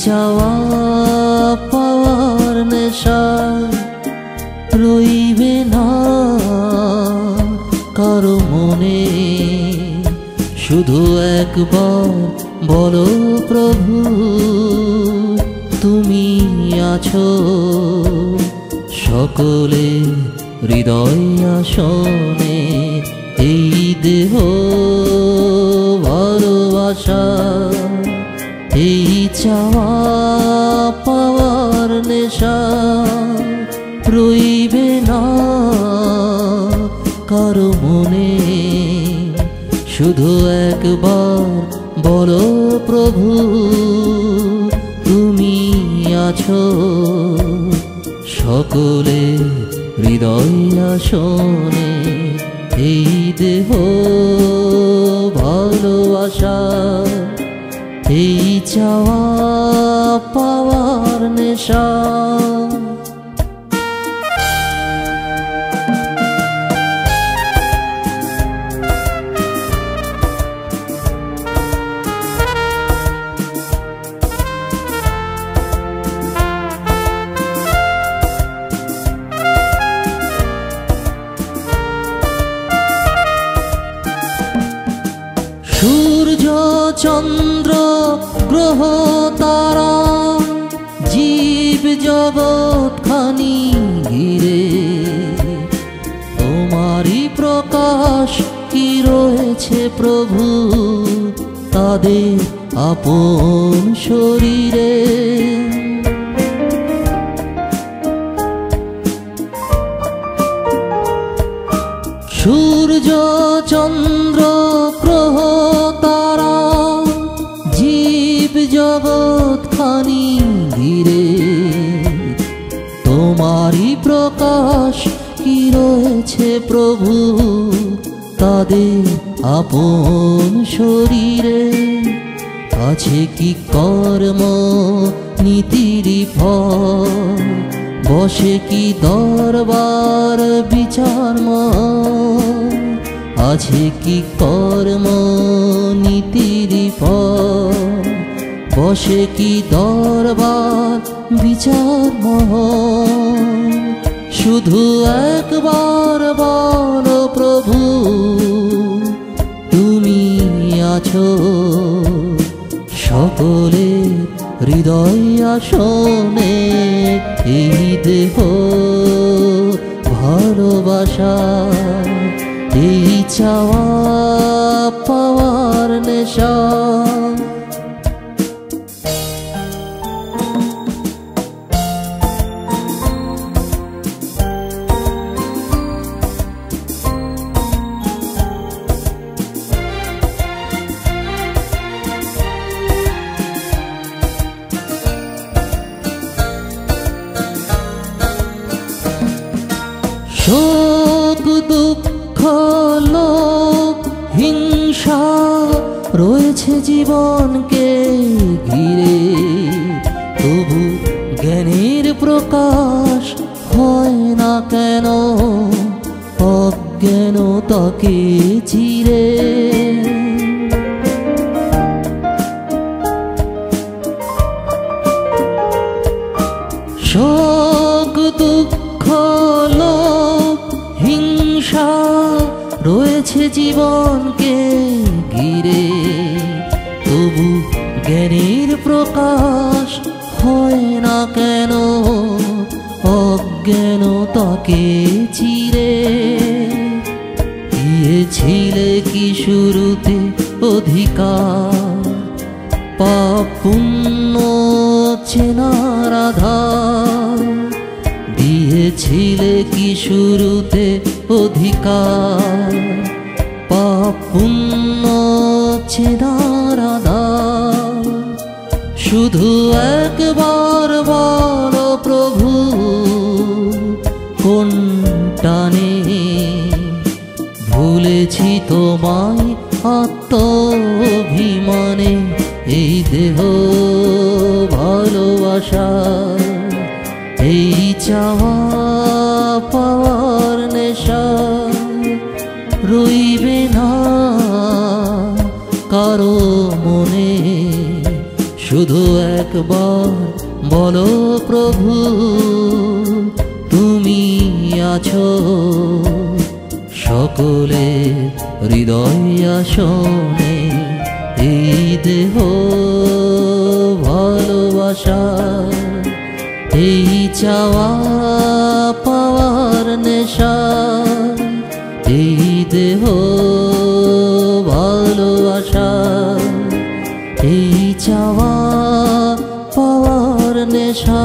চাওয়া পাওয়ার নেশা রইবে না কারো মনে। শুধু একবার বলো প্রভু তুমি আছো সকলে হৃদয় আসনে। এই দেহ ভালোবাসা এই চাওয়া পাওয়ার নেশা রইবে না কারো মনে। শুধু একবার বলো প্রভু তুমি আছো সকলে হৃদয় আসনে। এই দেহ ভালোবাসা এই চাওয়া পাওয়ার নেশা। সূর্য চন্দ্র গ্রহ তারা জীব জগৎ খানি ঘিরে তোমারই প্রকাশ কি রয়েছে প্রভু তাদের আপন শরীরে। সূর্য চন্দ্র গ্রহ তারা জীব জগৎ খানি ঘিরে তোমারই প্রকাশ কি রয়েছে প্রভু তাদের আপন শরীরে। আছে কি কর্ম নীতির ফল বসে কি দরবার বিচারময়। আছে কি কর্ম নীতির ফল বসে কি দরবার বিচারময়। শুধু একবার বলো প্রভু তুমি আছো সকলে হৃদয় আসনে। এই দেহ ভালোবাসা এই চাওয়া পাওয়ার নেশা। শোক দুঃখ লোভ হিংসা রয়েছে জীবনকে ঘিরে তবু জ্ঞানের প্রকাশ হয় না কেন অজ্ঞানতাকে চিরে। শোক দুঃখ লোভ হিংসা রয়েছে জীবনকে ঘিরে তবু জ্ঞানের প্রকাশ হয় না কেন অজ্ঞানতাকে চিরে। দিয়েছিলে কি শুরুতে অধিকার পাপ পুণ্য চেনার আধার। দিয়েছিলে কি শুরুতে অধিকার পাপ পুণ্য চেনার আধার। শুধু একবার বলো প্রভু কোন টানে ভুলেছি তোমায় আত্মাভিমানে। এই দেহ ভালোবাসা এই চাওয়া পাওয়ার নেশা রইবে না কারো মনে। শুধু শুধু একবার বলো প্রভু তুমি আছো সকলে হৃদয় আসনে এই দেহ ভালোবাসা এই চাওয়া পাওয়ার নেশা এই দেহ ভালোবাসা এই চাওয়া পাওয়ার নেশা